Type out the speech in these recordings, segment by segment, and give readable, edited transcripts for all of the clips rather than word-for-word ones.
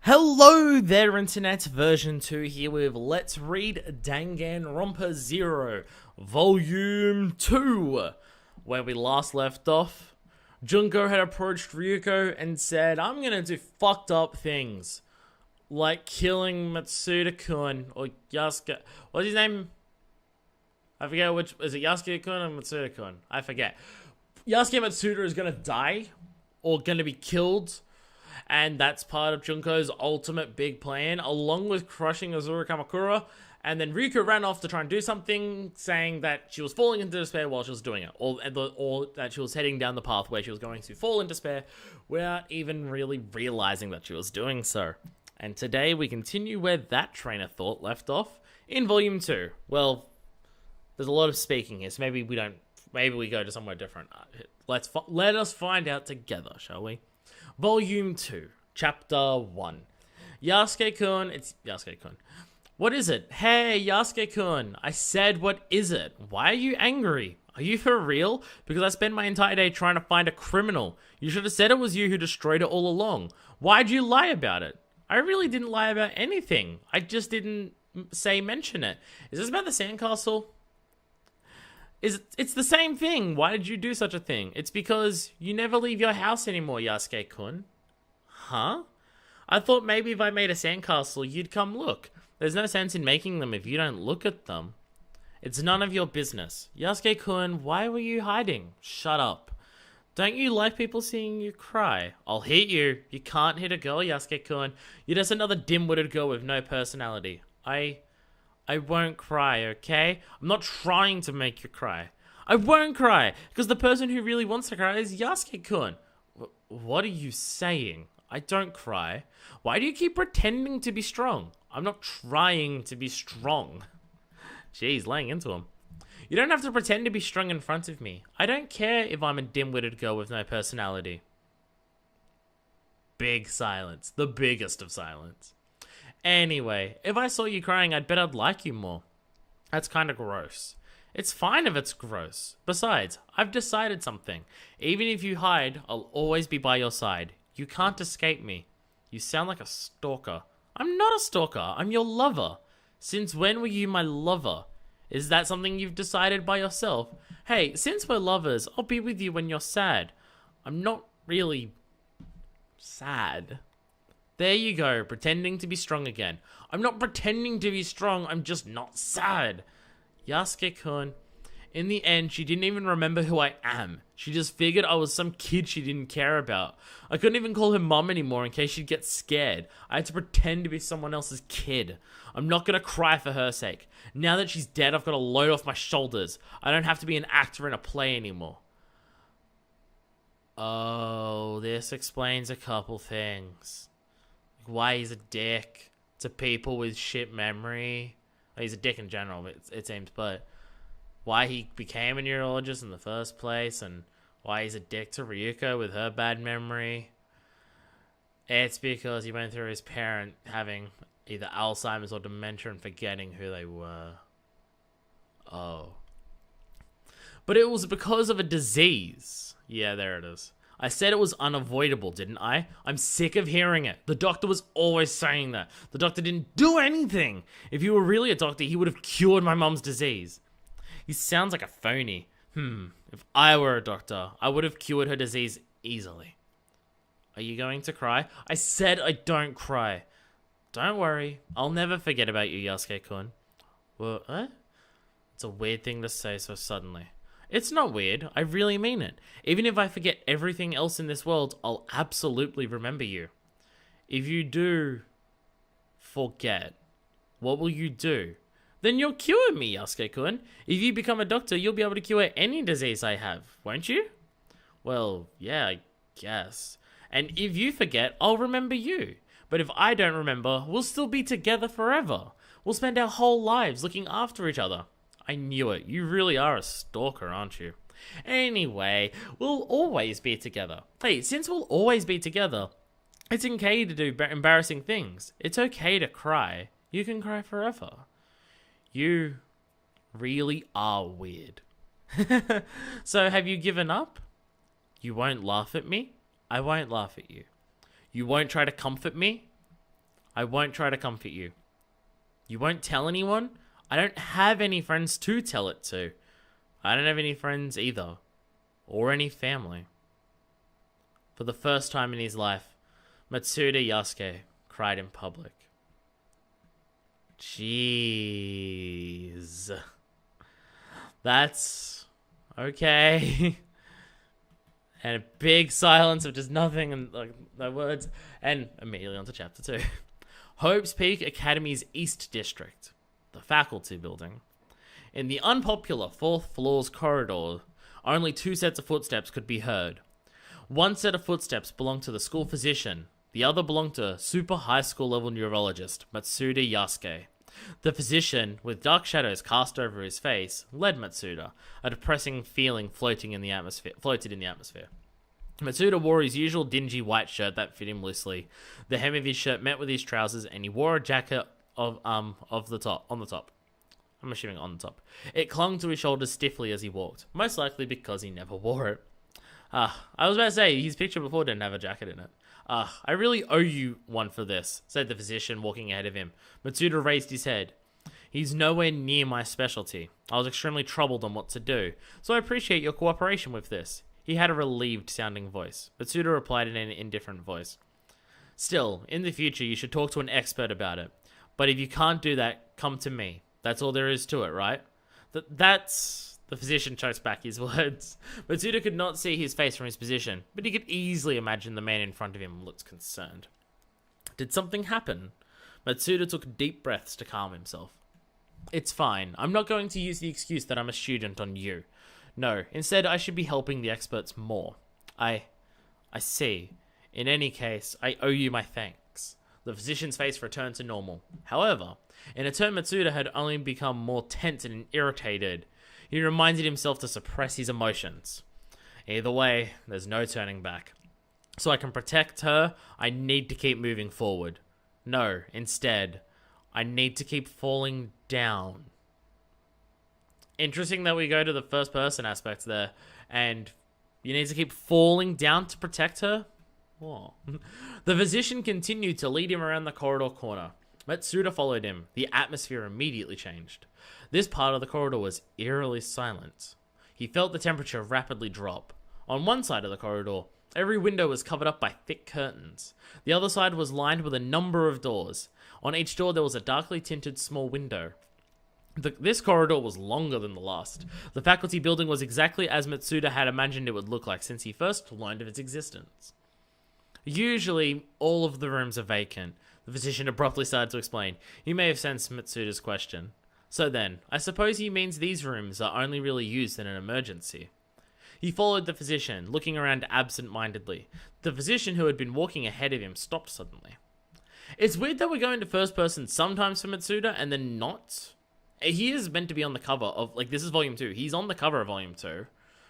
Hello there, Internet. Version 2 here with Let's Read Danganronpa 0, Volume 2. Where we last left off, Junko had approached Ryuko and said, I'm gonna do fucked up things. Like killing Matsuda-kun, or Yasuke. What's his name? I forget which. Is it Yasuke-kun or Matsuda-kun? I forget. Yasuke Matsuda is gonna die, or gonna be killed. And that's part of Junko's ultimate big plan, along with crushing Azura Kamakura. And then Ryuko ran off to try and do something, saying that she was falling into despair while she was doing it. Or that she was heading down the path where she was going to fall into despair without even really realizing that she was doing so. And today we continue where that train of thought left off in Volume 2. Well, there's a lot of speaking here, so maybe we go to somewhere different. Let us find out together, shall we? Volume 2, Chapter 1. Yasuke-kun, it's Yasuke-kun. What is it? Hey, Yasuke-kun, I said what is it? Why are you angry? Are you for real? Because I spent my entire day trying to find a criminal. You should have said it was you who destroyed it all along. Why'd you lie about it? I really didn't lie about anything. I just didn't mention it. Is this about the sandcastle? It's the same thing. Why did you do such a thing? It's because you never leave your house anymore, Yasuke-kun. Huh? I thought maybe if I made a sandcastle, you'd come look. There's no sense in making them if you don't look at them. It's none of your business. Yasuke-kun, why were you hiding? Shut up. Don't you like people seeing you cry? I'll hit you. You can't hit a girl, Yasuke-kun. You're just another dim-witted girl with no personality. I won't cry, okay? I'm not trying to make you cry. I won't cry, because the person who really wants to cry is Yasuke-kun. What are you saying? I don't cry. Why do you keep pretending to be strong? I'm not trying to be strong. Jeez, laying into him. You don't have to pretend to be strong in front of me. I don't care if I'm a dim-witted girl with no personality. Big silence. The biggest of silence. Anyway, if I saw you crying, I'd bet I'd like you more. That's kind of gross. It's fine if it's gross. Besides, I've decided something. Even if you hide, I'll always be by your side. You can't escape me. You sound like a stalker. I'm not a stalker. I'm your lover. Since when were you my lover? Is that something you've decided by yourself? Hey, since we're lovers, I'll be with you when you're sad. I'm not really sad. There you go, pretending to be strong again. I'm not pretending to be strong, I'm just not sad. Yasuke-kun. In the end, she didn't even remember who I am. She just figured I was some kid she didn't care about. I couldn't even call her mom anymore in case she'd get scared. I had to pretend to be someone else's kid. I'm not gonna cry for her sake. Now that she's dead, I've got a load off my shoulders. I don't have to be an actor in a play anymore. Oh, this explains a couple things. Why he's a dick to people with shit memory. Well, he's a dick in general, it seems, but why he became a neurologist in the first place, and why he's a dick to Ryuko with her bad memory. It's because he went through his parent having either Alzheimer's or dementia and forgetting who they were. Oh. But it was because of a disease. Yeah, there it is. I said it was unavoidable, didn't I? I'm sick of hearing it. The doctor was always saying that. The doctor didn't do anything. If he were really a doctor, he would have cured my mum's disease. He sounds like a phony. If I were a doctor, I would have cured her disease easily. Are you going to cry? I said I don't cry. Don't worry. I'll never forget about you, Yasuke-kun. What? It's a weird thing to say so suddenly. It's not weird. I really mean it. Even if I forget everything else in this world, I'll absolutely remember you. If you do forget, what will you do? Then you'll cure me, Yasuke-kun. If you become a doctor, you'll be able to cure any disease I have, won't you? Well, yeah, I guess. And if you forget, I'll remember you. But if I don't remember, we'll still be together forever. We'll spend our whole lives looking after each other. I knew it. You really are a stalker, aren't you? Anyway, we'll always be together. Hey, since we'll always be together, it's okay to do embarrassing things. It's okay to cry. You can cry forever. You really are weird. So have you given up? You won't laugh at me? I won't laugh at you. You won't try to comfort me? I won't try to comfort you. You won't tell anyone? I don't have any friends to tell it to. I don't have any friends either. Or any family. For the first time in his life, Matsuda Yasuke cried in public. Jeez. That's okay. And a big silence of just nothing and like no words. And immediately on to chapter 2. Hope's Peak Academy's East District, the faculty building. In the unpopular 4th floor's corridor, only 2 sets of footsteps could be heard. One set of footsteps belonged to the school physician, the other belonged to a super high school level neurologist, Matsuda Yasuke. The physician, with dark shadows cast over his face, led Matsuda. A depressing feeling floated in the atmosphere. Matsuda wore his usual dingy white shirt that fit him loosely. The hem of his shirt met with his trousers, and he wore a jacket on the top. I'm assuming on the top. It clung to his shoulders stiffly as he walked, most likely because he never wore it. I was about to say, his picture before didn't have a jacket in it. I really owe you one for this, said the physician, walking ahead of him. Matsuda raised his head. He's nowhere near my specialty. I was extremely troubled on what to do, so I appreciate your cooperation with this. He had a relieved-sounding voice. Matsuda replied in an indifferent voice. Still, in the future, you should talk to an expert about it. But if you can't do that, come to me. That's all there is to it, right? That's... The physician choked back his words. Matsuda could not see his face from his position, but he could easily imagine the man in front of him looked concerned. Did something happen? Matsuda took deep breaths to calm himself. It's fine. I'm not going to use the excuse that I'm a student on you. No, instead I should be helping the experts more. I see. In any case, I owe you my thanks. The physician's face returned to normal. However, in a turn Matsuda had only become more tense and irritated. He reminded himself to suppress his emotions. Either way, there's no turning back. So I can protect her, I need to keep moving forward. No, instead, I need to keep falling down. Interesting that we go to the first person aspect there, and you need to keep falling down to protect her? Oh. The physician continued to lead him around the corridor corner. Matsuda followed him. The atmosphere immediately changed. This part of the corridor was eerily silent. He felt the temperature rapidly drop. On one side of the corridor, every window was covered up by thick curtains. The other side was lined with a number of doors. On each door there was a darkly tinted small window. This corridor was longer than the last. The faculty building was exactly as Matsuda had imagined it would look like since he first learned of its existence. Usually, all of the rooms are vacant. The physician abruptly started to explain. He may have sensed Matsuda's question. So then, I suppose he means these rooms are only really used in an emergency. He followed the physician, looking around absent-mindedly. The physician who had been walking ahead of him stopped suddenly. It's weird that we're going to first person sometimes for Matsuda and then not. He is meant to be on the cover of, like, this is volume 2. He's on the cover of volume 2.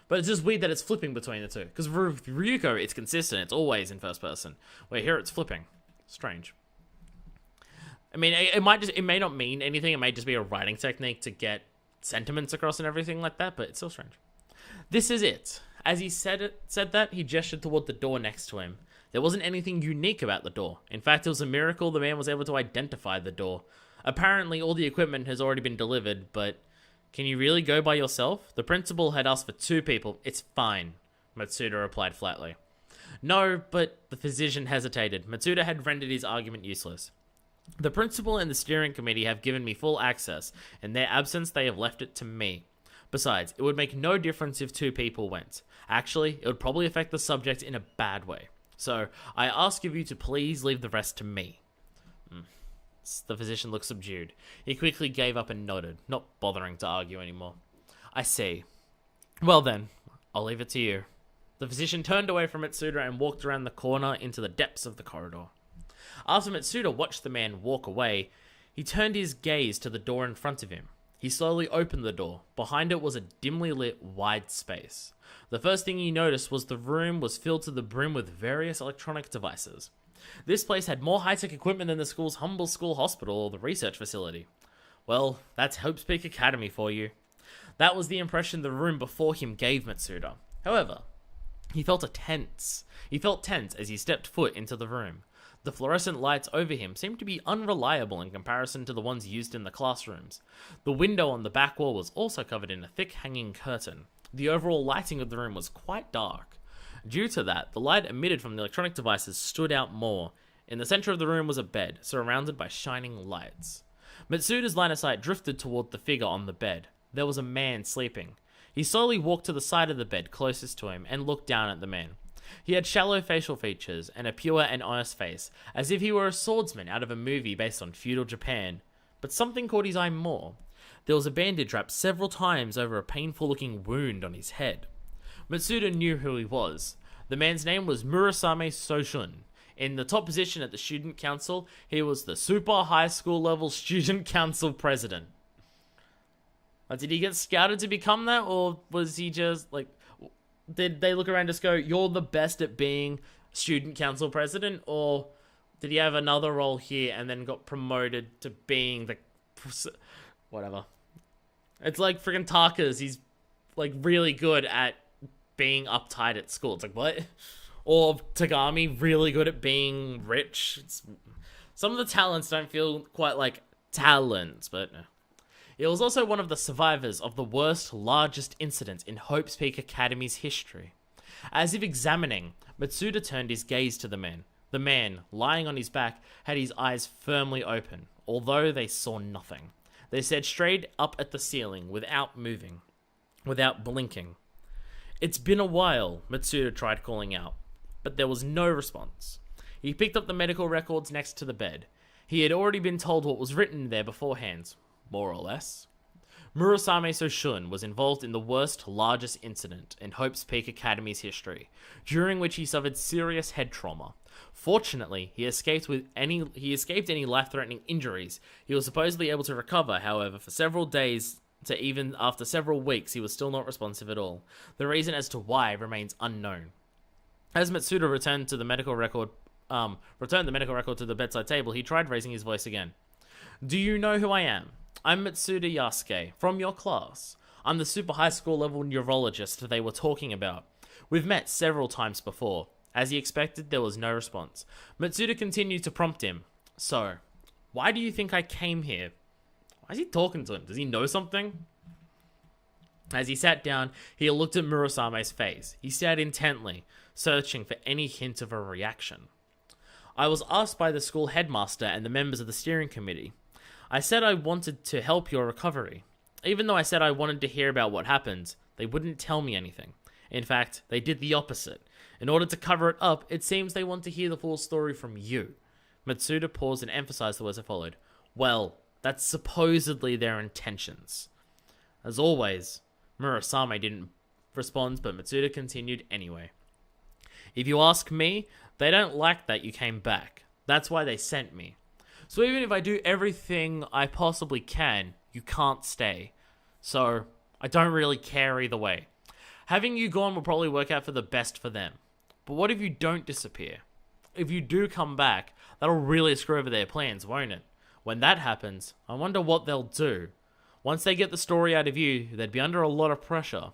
But it's just weird that it's flipping between the two. Because with Ryuko, it's consistent. It's always in first person. Where here it's flipping. Strange. I mean, it may not mean anything. It may just be a writing technique to get sentiments across and everything like that. But it's still strange. This is it. As he said that, he gestured toward the door next to him. There wasn't anything unique about the door. In fact, it was a miracle the man was able to identify the door. Apparently, all the equipment has already been delivered, but can you really go by yourself? The principal had asked for 2 people. It's fine, Matsuda replied flatly. No, but the physician hesitated. Matsuda had rendered his argument useless. The principal and the steering committee have given me full access. In their absence, they have left it to me. Besides, it would make no difference if 2 people went. Actually, it would probably affect the subject in a bad way. So, I ask of you to please leave the rest to me. The physician looked subdued. He quickly gave up and nodded, not bothering to argue anymore. I see. Well then, I'll leave it to you. The physician turned away from Matsuda and walked around the corner into the depths of the corridor. After Matsuda watched the man walk away, he turned his gaze to the door in front of him. He slowly opened the door. Behind it was a dimly lit, wide space. The first thing he noticed was the room was filled to the brim with various electronic devices. This place had more high-tech equipment than the school's humble school hospital or the research facility. Well, that's Hope's Peak Academy for you. That was the impression the room before him gave Matsuda. However, He felt tense as he stepped foot into the room. The fluorescent lights over him seemed to be unreliable in comparison to the ones used in the classrooms. The window on the back wall was also covered in a thick hanging curtain. The overall lighting of the room was quite dark. Due to that, the light emitted from the electronic devices stood out more. In the center of the room was a bed, surrounded by shining lights. Matsuda's line of sight drifted toward the figure on the bed. There was a man sleeping. He slowly walked to the side of the bed closest to him and looked down at the man. He had shallow facial features and a pure and honest face, as if he were a swordsman out of a movie based on feudal Japan. But something caught his eye more. There was a bandage wrapped several times over a painful-looking wound on his head. Matsuda knew who he was. The man's name was Murasame Soshun. In the top position at the student council, he was the super high school level student council president. Did he get scouted to become that, or was he just, did they look around and just go, you're the best at being student council president, or did he have another role here and then got promoted to being the... whatever. It's like friggin' Taka's, he's, really good at being uptight at school. It's like, what? Or Tagami, really good at being rich. Some of the talents don't feel quite like talents, but... It was also one of the survivors of the worst, largest incident in Hope's Peak Academy's history. As if examining, Matsuda turned his gaze to the man. The man, lying on his back, had his eyes firmly open, although they saw nothing. They stared straight up at the ceiling without moving, without blinking. It's been a while, Matsuda tried calling out, but there was no response. He picked up the medical records next to the bed. He had already been told what was written there beforehand. More or less. Murasame Soshun was involved in the worst, largest incident in Hope's Peak Academy's history, during which he suffered serious head trauma. Fortunately, he escaped any life-threatening injuries. He was supposedly able to recover, however, for several days to even after several weeks, he was still not responsive at all. The reason as to why remains unknown. As Matsuda returned the medical record to the bedside table, he tried raising his voice again. Do you know who I am? I'm Matsuda Yasuke, from your class. I'm the super high school level neurologist they were talking about. We've met several times before. As he expected, there was no response. Matsuda continued to prompt him. So, why do you think I came here? Why is he talking to him? Does he know something? As he sat down, he looked at Murasame's face. He stared intently, searching for any hint of a reaction. I was asked by the school headmaster and the members of the steering committee. I said I wanted to help your recovery. Even though I said I wanted to hear about what happened, they wouldn't tell me anything. In fact, they did the opposite. In order to cover it up, it seems they want to hear the full story from you. Matsuda paused and emphasized the words that followed. Well, that's supposedly their intentions. As always, Murasame didn't respond, but Matsuda continued anyway. If you ask me, they don't like that you came back. That's why they sent me. So even if I do everything I possibly can, you can't stay. So, I don't really care either way. Having you gone will probably work out for the best for them. But what if you don't disappear? If you do come back, that'll really screw over their plans, won't it? When that happens, I wonder what they'll do. Once they get the story out of you, they'd be under a lot of pressure.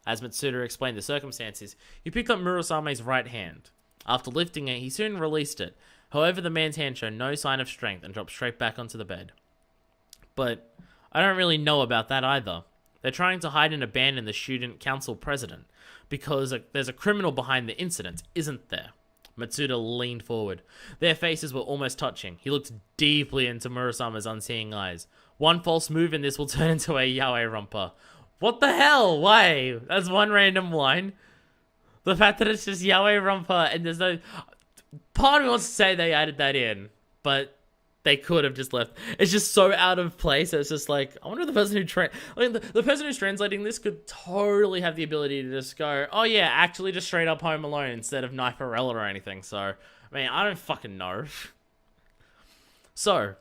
As Matsuda explained the circumstances, he picked up Murasame's right hand. After lifting it, he soon released it. However, the man's hand showed no sign of strength and dropped straight back onto the bed. But I don't really know about that either. They're trying to hide and abandon the student council president because there's a criminal behind the incident, isn't there? Matsuda leaned forward. Their faces were almost touching. He looked deeply into Murasame's unseeing eyes. One false move and this will turn into a yaoi romper. What the hell? Why? That's one random line. The fact that it's just yaoi romper and there's no... Part of me wants to say they added that in, but they could have just left. It's just so out of place. It's just like, I wonder if the person the person who's translating this could totally have the ability to just go, oh yeah, actually just straight up Home Alone instead of Knife-Arella or anything. So, I mean, I don't fucking know. So,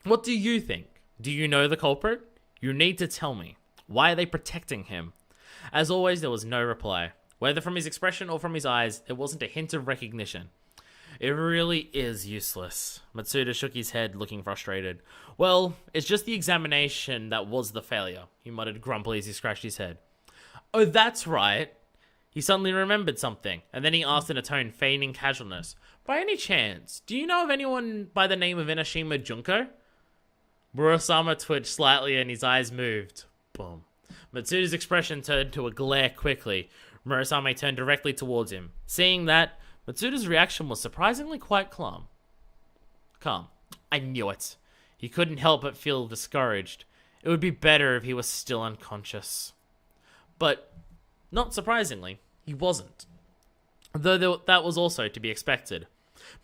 what do you think? Do you know the culprit? You need to tell me. Why are they protecting him? As always, there was no reply. Whether from his expression or from his eyes, there wasn't a hint of recognition. It really is useless. Matsuda shook his head, looking frustrated. Well, it's just the examination that was the failure, he muttered grumpily as he scratched his head. Oh, that's right. He suddenly remembered something, and then he asked in a tone feigning casualness, "By any chance, do you know of anyone by the name of Inoshima Junko?" Murasama twitched slightly and his eyes moved. Boom. Matsuda's expression turned to a glare quickly. Murasame turned directly towards him. Seeing that, Matsuda's reaction was surprisingly quite calm. I knew it. He couldn't help but feel discouraged. It would be better if he was still unconscious. But, not surprisingly, he wasn't. Though that was also to be expected.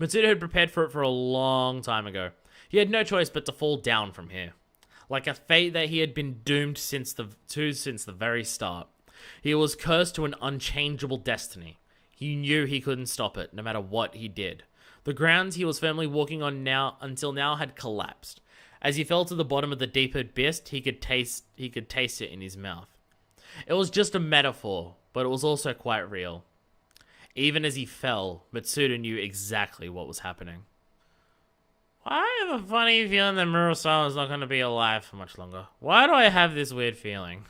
Matsuda had prepared for it for a long time ago. He had no choice but to fall down from here. Like a fate that he had been doomed since the very start. He was cursed to an unchangeable destiny. He knew he couldn't stop it, no matter what he did. The ground he was firmly walking on until now had collapsed. As he fell to the bottom of the deep abyss, he could taste it in his mouth. It was just a metaphor, but it was also quite real. Even as he fell, Matsuda knew exactly what was happening. I have a funny feeling that Murasama is not going to be alive for much longer. Why do I have this weird feeling?